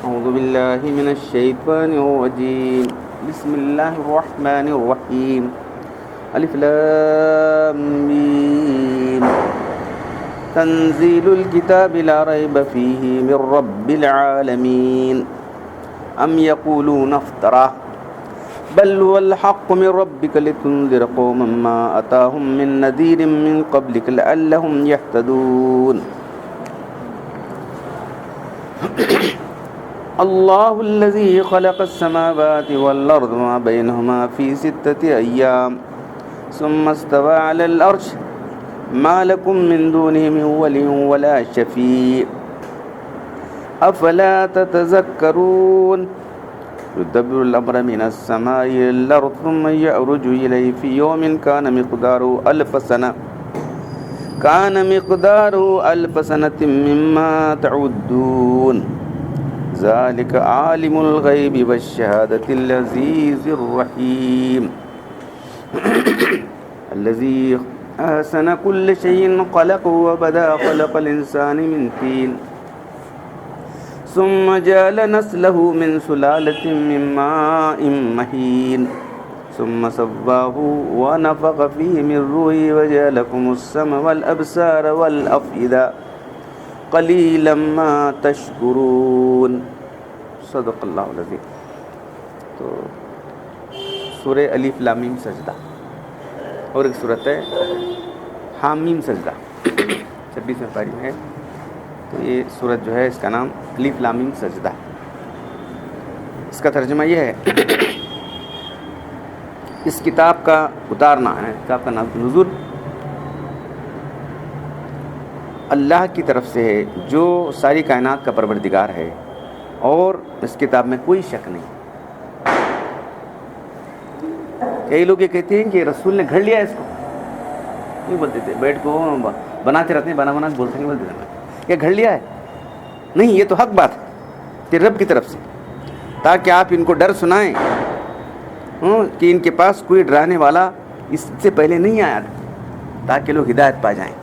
أعوذ بالله من الشيطان الرجيم بسم الله الرحمن الرحيم ألف لام ميم تنزيل الكتاب لا ريب فيه من رب العالمين أم يقولون افتراه بل هو الحق من ربك لتنذر قوما ما أتاهم من نذير من قبلك لعلهم يهتدون الله الذي خلق السماوات والأرض وما بينهما في 6 أيام ثم استوى على العرش ما لكم من دونه من ولي ولا شفيع أفلا تتذكرون يدبر الأمر من السماء إلى الأرض ثم يعرج إليه في يوم كان مقداره ألف سنة مما تعدون ذلك عالم الغيب والشهادة العزيز الرحيم الذي أحسن كل شيء خلقه وبدأ خلق الإنسان من طين ثم جعل نسله من سلالة من ماء مهين ثم سواه ونفخ فيه من روحه وجعلكم السمع والأبصار والأفئدة قلیلا ما تشکرون صدق اللہ العظیم. تو سورہ الف لام میم سجدہ اور ایک سورت ہے حامیم سجدہ 26ویں پاری میں ہے. تو یہ سورت جو ہے اس کا نام الف لام میم سجدہ. اس کا ترجمہ یہ ہے اس کتاب کا اتارنا ہے. کتاب کا نام نزول اللہ کی طرف سے ہے جو ساری کائنات کا پروردگار ہے اور اس کتاب میں کوئی شک نہیں. کئی لوگ یہ کہتے ہیں کہ رسول نے گھڑ لیا اس کو. نہیں بولتے تھے بیٹھ کو بناتے رہتے ہیں بنا بولتے ہیں بولتے ہیں کیا گھڑ لیا ہے. نہیں، یہ تو حق بات ہے تیرے رب کی طرف سے تاکہ آپ ان کو ڈر سنائیں کہ ان کے پاس کوئی ڈرانے والا اس سے پہلے نہیں آیا تھا تاکہ لوگ ہدایت پا جائیں.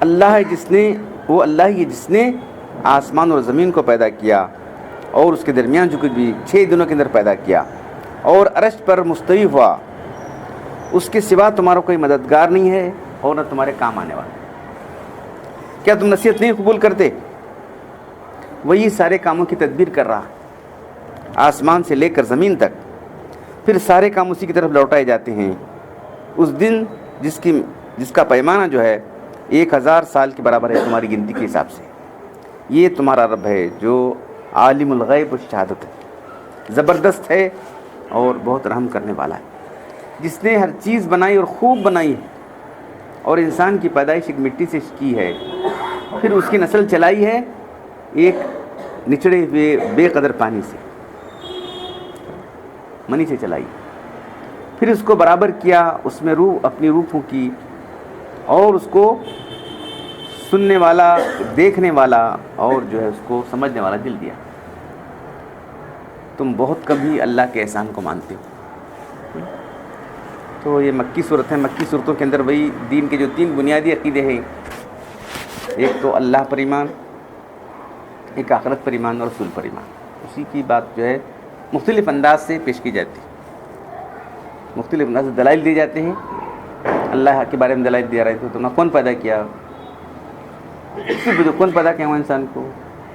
اللہ ہے جس نے آسمان اور زمین کو پیدا کیا اور اس کے درمیان جو کچھ بھی 6 دنوں کے اندر پیدا کیا اور عرش پر مستوی ہوا. اس کے سوا تمہارا کوئی مددگار نہیں ہے اور نہ تمہارے کام آنے والا. کیا تم نصیحت نہیں قبول کرتے؟ وہی سارے کاموں کی تدبیر کر رہا آسمان سے لے کر زمین تک. پھر سارے کام اسی کی طرف لوٹائے جاتے ہیں اس دن جس کا پیمانہ جو ہے 1000 سال کے برابر ہے تمہاری گنتی کے حساب سے. یہ تمہارا رب ہے جو عالم الغیب و شہادت ہے، زبردست ہے اور بہت رحم کرنے والا ہے. جس نے ہر چیز بنائی اور خوب بنائی ہے اور انسان کی پیدائش ایک مٹی سے کی ہے، پھر اس کی نسل چلائی ہے ایک نچڑے ہوئے بے قدر پانی سے، منی سے چلائی. پھر اس کو برابر کیا، اس میں روح اپنی روح پھونکی اور اس کو سننے والا، دیکھنے والا اور جو ہے اس کو سمجھنے والا دل دیا. تم بہت کم ہی اللہ کے احسان کو مانتے ہو. تو یہ مکی صورت ہے. مکی صورتوں کے اندر وہی دین کے جو 3 بنیادی عقیدے ہیں، ایک تو اللہ پر ایمان، ایک آخرت پر ایمان اور رسول پر ایمان. اسی کی بات جو ہے مختلف انداز سے پیش کی جاتی ہے، مختلف انداز سے دلائل دیے جاتے ہیں. اللہ کے بارے میں دلائل دیا رہے تھے تو کون پیدا کیا؟ کون پیدا کیا ہوا انسان کو؟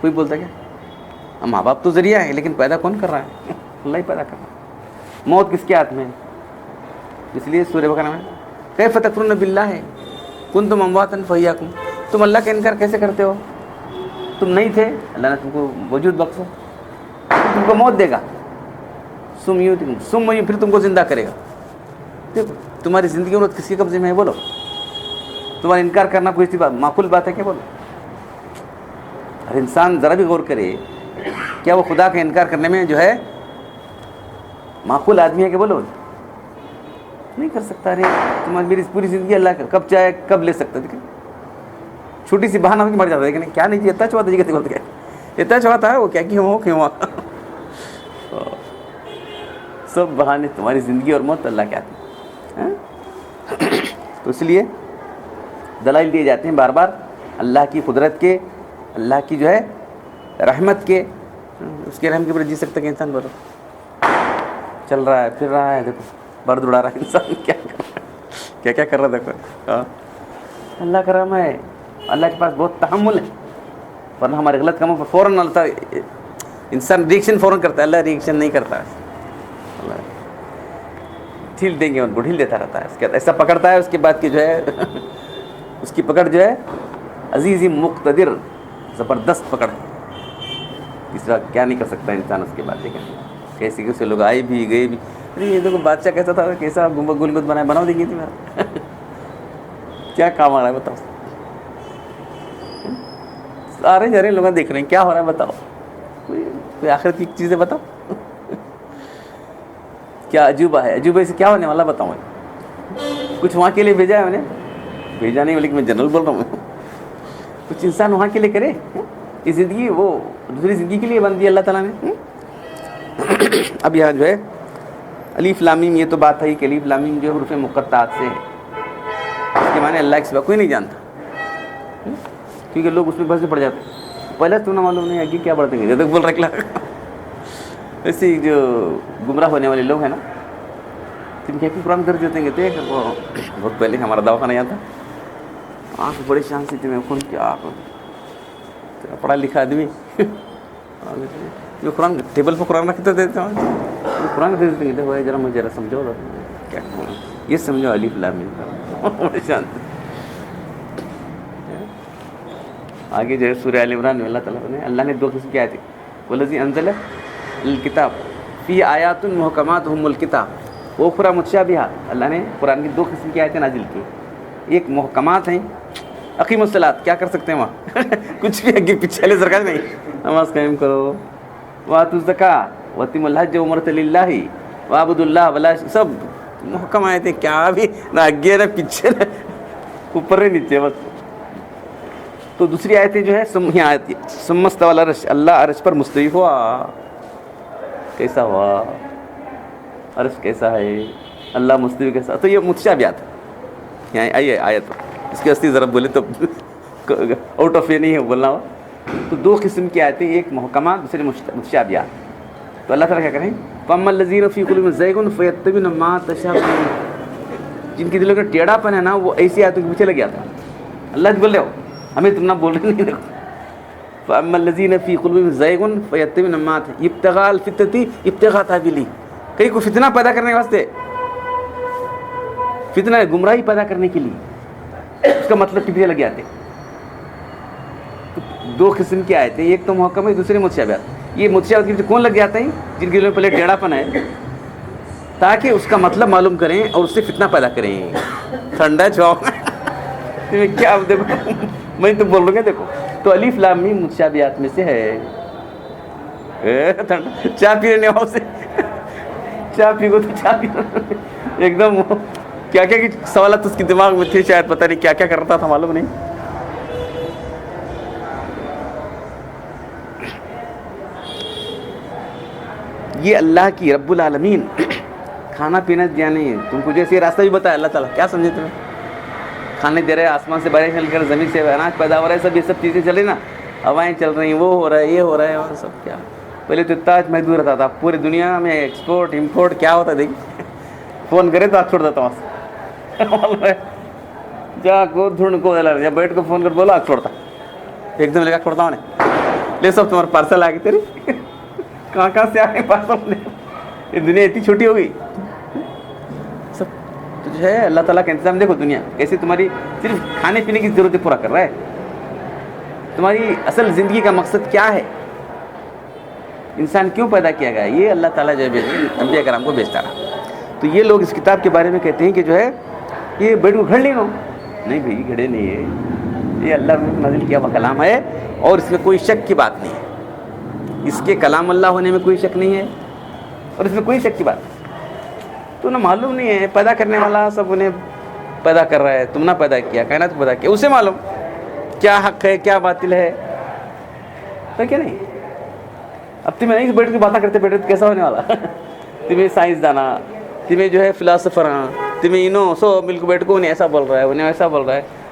کوئی بولتا کیا ماں باپ تو ذریعہ ہے لیکن پیدا کون کر رہا ہے؟ اللہ ہی پیدا کر رہا ہے. موت کس کے ہاتھ میں ہے؟ اس لیے سورہ بقرہ میں کیف تکفرون باللہ کنتم امواتا فاحیاکم. تم اللہ کا انکار کیسے کرتے ہو؟ تم نہیں تھے، اللہ نے تم کو وجود بخشا، تم کو موت دے گا، پھر تم کو زندہ کرے گا. دیکھو تمہاری زندگی اور کس کے قبضے میں ہے؟ بولو. تمہارا انکار کرنا کوئی سی بات معقول بات ہے کیا؟ بولو. ہر انسان ذرا بھی غور کرے، کیا وہ خدا کا انکار کرنے میں جو ہے معقول آدمی ہے کہ بولو؟ نہیں کر سکتا. رے تمہاری میری پوری زندگی اللہ کر کب چاہے کب لے سکتا. دیکھیں چھوٹی سی بہانہ ہو کے مر جاتا ہے کہ نہیں کیا نہیں جی اتنا چاہتا جی کہتے بولتے کیا اتنا چاہتا ہے وہ کیا کیوں سب بہانے تمہاری زندگی اور موت اللہ کے ہاتھ میں. تو اس لیے دلائل دیے جاتے ہیں بار بار اللہ کی قدرت کے, اللہ کی جو ہے رحمت کے. اس کے رحم کے اوپر جی سکتا کہ انسان؟ بولو, چل رہا ہے, پھر رہا ہے, دیکھو برد اڑا رہا ہے انسان, کیا کر رہا ہے, کیا کر رہا ہے, دیکھو. اللہ کا رحم ہے, اللہ کے پاس بہت تحمل ہے, ورنہ ہمارے غلط کاموں پر فوراً اللہ انسان ریئیکشن فوراً کرتا ہے, اللہ ریئیکشن نہیں کرتا ہے. اللہ ڈھیل دیں گے ان کو, ڈھیل دیتا رہتا ہے, اس کے بعد ایسا پکڑتا ہے, اس کے بعد کی جو ہے اس کی پکڑ جو ہے عزیز مقتدر, زبردست پکڑ, تیسرا کیا نہیں کر سکتا انسان اس کے بعد. دیکھیں کیسے کیسے لوگ آئے بھی گئے بھی. ارے یہ دیکھو بادشاہ کیسا تھا, کیسا گلگت بنایا, بناؤ دیں گے تھی میرا کیا کام آ رہا ہے بتاؤ. سارے جا رہے لوگ دیکھ رہے ہیں کیا ہو رہا ہے, بتاؤ کوئی آخرت کی چیزیں بتاؤ. کیا عجوبہ ہے, عجوبے سے کیا ہونے والا بتاؤں. کچھ وہاں کے لیے بھیجا ہے, میں نے بھیجا نہیں, لیکن میں جنرل بول رہا ہوں. کچھ انسان وہاں کے لیے کرے, یہ زندگی وہ دوسری زندگی کے لیے بن دی اللہ تعالیٰ نے. اب یہاں جو ہے الف لام میم, یہ تو بات ہے کہ الف لام میم جو ہے حروف مقطعات سے ہے, اس کے معنی اللہ کے سوا کوئی نہیں جانتا, کیونکہ لوگ اس میں بھنس میں پڑ جاتے ہیں. پہلے تو نہ معلوم نہیں آگے کیا بڑھتے ہیں, جب تک بول رکھلا. ایسے جو گمراہ ہونے والے لوگ ہیں نا, تم کیا قرآن کر دیتے ہیں. کہتے ہیں بہت پہلے ہمارا دواخانہ یہاں تھا, آنکھ بڑی شان سے تمہیں خون کیا پڑھا لکھا آدمی جو قرآن ٹیبل پہ قرآن رکھتے دیتے ہیں, قرآن دے دیتے ہیں. دیکھو ذرا مجھے ذرا سمجھو, کیا یہ سمجھو الف لام میم, بڑی شان. آگے جو ہے سورہ آل عمران میں اللہ تعالیٰ نے, اللہ نے 2 قسم کی آیتیں, والذی انزل الکتاب فی آیات محکمات ہم الکتاب واخری متشابہات. اللہ نے قرآن کی 2 قسم کی آیتیں نازل کی, ایک محکمات ہیں, اقیم الصلاۃ, کیا کر سکتے ہیں وہاں کچھ بھی آگے پیچھے والے سرکار نہیں, نماز قائم کرو, وآتوا الزکاۃ واتموا الحج وعمرۃ للہ واعبدوا اللہ ولا, سب محکم آیتیں, کیا بھی نہ آگے نہ پیچھے نہ اوپر نہ نیچے بس. تو دوسری آیتیں جو ہے یہاں آیت ثم استوى علی العرش, اللہ عرش پر مستوی ہوا. کیسا ہوا, عرش کیسا ہے, اللہ مستوی کیسا, تو یہ متشابہات ہے. یہاں آئیے آیت, اس کی اصلی ضرب بولے تو آؤٹ آف یہ نہیں ہے بولنا ہوا. تو 2 قسم کی آیتیں, ایک محکمات, دوسری متشابہات. تو اللہ تعالیٰ کیا کریں, فَأَمَّا الَّذِينَ فِي قُلُوبِهِمْ زَيْغٌ فَيَتَّبِعُونَ مَا تَشَابَهَ, جن کے دلوں کا ٹیڑھا پن ہے نا, وہ ایسی آیتوں کے پیچھے لگ جاتا ہے. اللہ بول رہے ہو, ہمیں تم نہ بول رہے نہیں. دیکھو فَأَمَّا الَّذِينَ فِي قُلُوبِهِمْ زَيْغٌ فَيَتَّبِعُونَ مَا ابْتِغَاءَ الْفِتْنَةِ ابْتِغَاءَ تَأْوِيلِهِ, کہیں کو فتنہ پیدا کرنے کے واسطے, فتنہ گمراہی پیدا کرنے کے لیے اس کا مطلب کے پیچھے لگ جاتے. 2 قسم کی آیتیں, ایک تو محکم ہے, دوسری متشابہات. یہ متشابہات کے پیچھے کون لگ جاتے ہیں, جن کے لیے پہلے ٹیڑھا پن ہے, تاکہ اس کا مطلب معلوم کریں اور اس سے فتنہ پیدا کریں. ٹھنڈا چھاؤ کیا, دیکھو میں تو بول رہا ہوں. دیکھو تو الف لام میم متشابہات میں سے ہے. چائے پی رہے سے چائے پی کو تو چائے پی ایک دم کیا کیا سوالات اس کے دماغ میں تھے, شاید پتہ نہیں کیا کیا کر رہا تھا, معلوم نہیں. یہ اللہ کی رب العالمین کھانا پینا دیا نہیں, تم کو جیسے راستہ بھی بتایا اللہ تعالیٰ, کیا سمجھے تمہیں, کھانے دے رہے, آسمان سے بارش چل کر زمین سے اناج پیدا ہو رہا ہے, سب یہ سب چیزیں چلے نا, ہوائیں چل رہی ہیں, وہ ہو رہا ہے, یہ ہو رہا ہے, اور سب کیا. پہلے تو اتنا محدود رہتا تھا, پوری دنیا میں ایکسپورٹ امپورٹ کیا ہوتا ہے, دیکھیے فون کرے تو آپ چھوڑ دیتا وہاں سے, جا کو ڈھونڈ کو یا بیٹھ کو فون کر بولو آپ چھوڑتا, ایک دم لے کر چھوڑتا ہوں, لے سب تمہارا پارسل آ گئی تیری, کہاں سے آ گئے پارسل, یہ دنیا اتنی چھوٹی ہو گئی. سب تو جو ہے اللہ تعالیٰ کا انتظام. دیکھو دنیا کیسے تمہاری صرف کھانے پینے کی ضرورتیں پورا کر رہا ہے. تمہاری اصل زندگی کا مقصد کیا ہے, انسان کیوں پیدا کیا گیا, یہ اللہ تعالیٰ جو ہے انبیاء کرام کو بھیجتا رہا. تو یہ لوگ اس کتاب کے بارے میں کہتے ہیں کہ جو ہے یہ بیٹھ کو گھڑ نہیں ہو, نہیں بھائی گھڑے نہیں ہے, یہ اللہ نے نازل کیا ہوا کلام ہے, اور اس میں کوئی شک کی بات نہیں ہے. اس کے کلام اللہ ہونے میں کوئی شک نہیں ہے, اور اس میں کوئی شک کی بات نہیں. تو نہ معلوم نہیں ہے, پیدا کرنے والا سب انہیں پیدا کر رہا ہے, تم نہ پیدا کیا, کائنات پیدا کیا, اسے معلوم کیا حق ہے کیا باطل ہے کیا نہیں. اب تمہیں نہیں بیٹھ کے باتیں کرتے بیٹھے تو کیسا ہونے والا تمہیں سائنس دانا, تمہیں جو ہے فلاسفر, تمہیں انہوں سو مل کے بیٹھ کو انہیں ایسا بول رہا ہے, انہیں ایسا بول رہا ہے,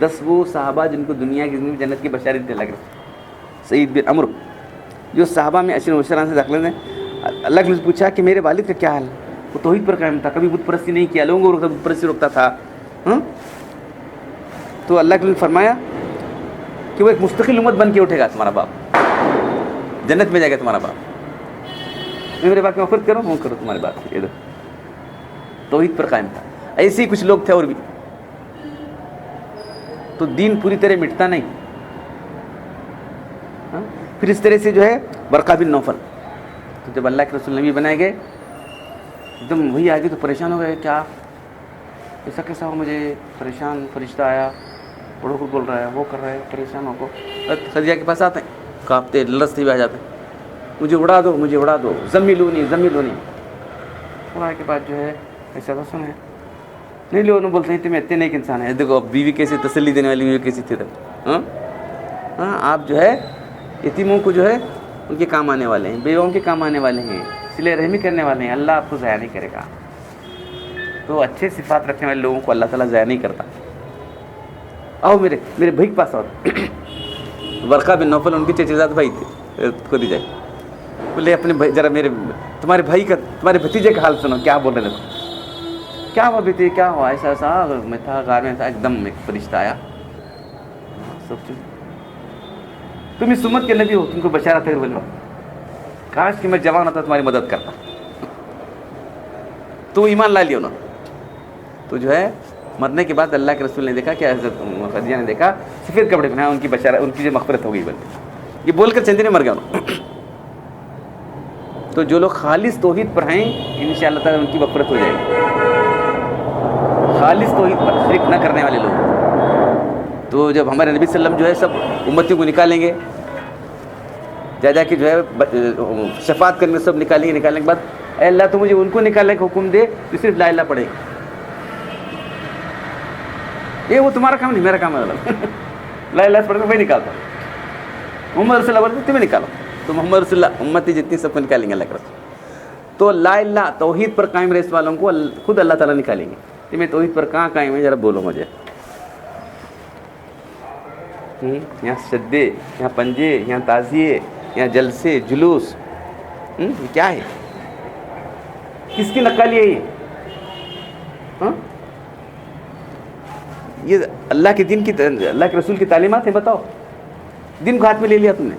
10 وہ صحابہ جن کو دنیا کی زندگی میں جنت کی بشارت دینے لگے. سعید بن عمرو جو صحابہ میں 10 مبشران سے داخل ہیں. اللہ نے پوچھا کہ میرے والد کا کیا حال ہے؟ وہ توحید پر قائم تھا, کبھی بت پرستی نہیں کیا, لوگوں کو بت پرستی روکتا تھا. تو اللہ نے فرمایا کہ وہ ایک مستقل امت بن کے اٹھے گا, تمہارا باپ جنت میں جائے گا, تمہارا باپ. میں میرے باپ کی مغفرت کروں, وہ کرو تمہارے باپ کی. توحید پر قائم تھا. ایسے ہی کچھ لوگ تھے اور بھی. تو دین پوری طرح مٹتا نہیں. پھر اس طرح سے جو ہے ورقہ بن نوفل, تو جب اللہ کے رسول نبی بنائے گئے ایک دم وہی آگے تو پریشان ہو گئے, کیا ایسا کیسا ہو, مجھے پریشان فرشتہ آیا, بڑوں کو بول رہا ہے, وہ کر رہا ہے, پریشان ہو کو خدیجہ کے پاس آتے ہیں, کانپتے لرزتے ہوئے آ جاتے ہیں, مجھے اڑا دو, مجھے اڑا دو, زملونی زملونی. اڑا کے بعد جو ہے ایسا تو سنا ہے نہیں, لوگ بولتے ہیں تمہیں اتنے نیک انسان ہے. دیکھو اب بیوی کیسے تسلی دینے والی بیوی کیسی تھی تب. ہاں آپ جو ہے یتیموں کو جو ہے ان کے کام آنے والے ہیں, بیووں کے کام آنے والے ہیں, صلہ رحمی کرنے والے ہیں. اللہ آپ کو ضائع نہیں کرے گا. تو اچھے صفات رکھنے والے لوگوں کو اللہ تعالیٰ ضائع نہیں کرتا. آؤ میرے بھائی کے پاس آؤ. ورقہ بن نوفل ان کے چچے زاد بھائی تھے خدیجہ. بولے اپنے بھائی ذرا میرے تمہارے بھائی کا, تمہارے بھتیجے کا حال سنو, کیا بول رہے ہیں. کیا ہوا بیٹے, کیا ہوا؟ ایسا ایسا میں تھا غار میں تھا, ایک دم ایک فرشتہ آیا. سب چیز تم اس امت کے نبی ہو, تم کو بشارت ہے. بولو کاش کہ میں جوان ہوتا تمہاری مدد کرتا. تو ایمان لا لیا انہوں. تو جو ہے مرنے کے بعد اللہ کے رسول نے دیکھا کہ حضرت خدیجہ نے دیکھا سفید کپڑے پہنا, ان کی بشارت, ان کی جو مغفرت ہو گئی. بلکہ یہ بول کر چندے میں مر گیا انہوں. تو جو لوگ خالص توحید پر ہیں انشاءاللہ تعالیٰ ان کی مغفرت ہو جائے گی. خالص توحید پر شرک نہ کرنے والے لوگ. تو جب ہمارے نبی صلی اللہ علیہ وسلم جو ہے سب امتیوں کو نکالیں گے, جا کے جو ہے شفاعت کرنے سب نکالیں گے. نکالنے کے بعد اے اللہ تو مجھے ان کو نکالنے کا حکم دے تو صرف لا الہ پڑھے گا. یہ وہ تمہارا کام نہیں, میرا کام ہے. لا الہ پڑھ کے میں نکالتا ہوں. محمد رسول اللہ بولتے تمہیں نکالو, تو محمد رسول اللہ امتی جتنی سب کو نکالیں گے اللہ کے رسول. تو لا الہ توحید پر قائم رہنے والوں کو خود اللہ تعالیٰ نکالیں گے. تمہیں توحید پر کہاں قائم ہے ذرا بولو مجھے. یہاں شدے, یہاں پنجے, یہاں تعزیے, یہاں جلسے جلوس, یہ کیا ہے؟ کس کی نقالی ہے یہ اللہ کے دین کی, اللہ کے رسول کی تعلیمات ہیں. بتاؤ دین کو ہاتھ میں لے لیا تم نے.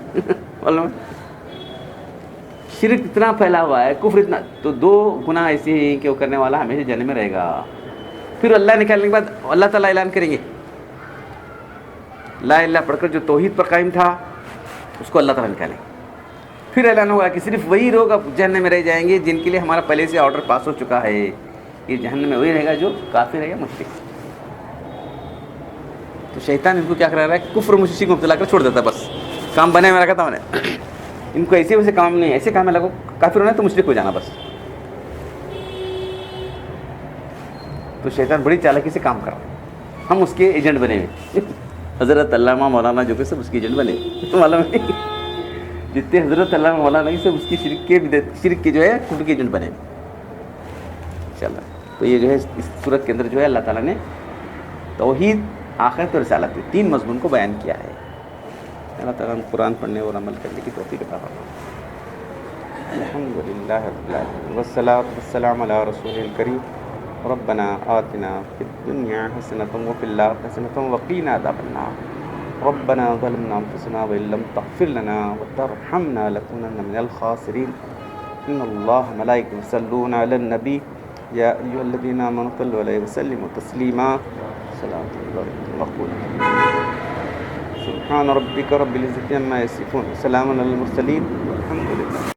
شرک اتنا پھیلا ہوا ہے, کفر اتنا. تو 2 گناہ ایسے ہیں کہ وہ کرنے والا ہمیشہ جنت میں رہے گا. پھر اللہ نکالنے کے بعد اللہ تعالیٰ اعلان کریں گے لا الہ پڑھ کر جو توحید پر قائم تھا اس کو اللہ تعالیٰ نکالیں. پھر اعلان ہوگا کہ صرف وہی لوگ اب جہنم میں رہ جائیں گے جن کے لیے ہمارا پہلے سے آرڈر پاس ہو چکا ہے. یہ جہنم میں وہی رہے گا جو کافر ہے یا مشرک. تو شیطان ان کو کیا کرا رہا ہے, کفر مشرک کو مبتلا کر چھوڑ دیتا. بس کام بنے میں رکھا تھا میں نے. ان کو ایسے ویسے کام نہیں, ایسے کام میں لگو, کافر ہونا ہے تو مشرک ہو جانا بس. تو شیطان بڑی چالاکی سے کام کر رہا ہے. ہم اس کے ایجنٹ بنے ہوئے. حضرت علامہ مولانا جو کہ سب اس کے ایجنٹ بنے معلوم ہے. جتنے حضرت علامہ مولانا کی سب اس کی شرک کے جو ہے کفر کے ایجنٹ بنے انشاءاللہ. تو یہ جو ہے اس صورت کے اندر جو ہے اللہ تعالیٰ نے توحید, آخرت اور رسالت 3 مضمون کو بیان کیا ہے. اللہ تعالیٰ قرآن پڑھنے اور عمل کرنے کی توفیق عطا فرمائے. الحمدللہ رب العالمین والصلاۃ والسلام علی رسول الکریم. ربنا آتنا فی الدنیا حسنۃ وفی الآخرۃ حسنۃ وقنا عذاب النار. ربنا ظلمنا انفسنا وان لم تغفر لنا وترحمنا لنكونن من الخاسرین. ان اللہ ملائکۃ یصلون علی النبی یا ایھا الذین آمنوا صلوا علیہ وسلموا تسلیما. صلاۃ اللہ مقبولۃ. سبحان ربک رب العزة عما یصفون, سلام علی المرسلین, الحمد للہ.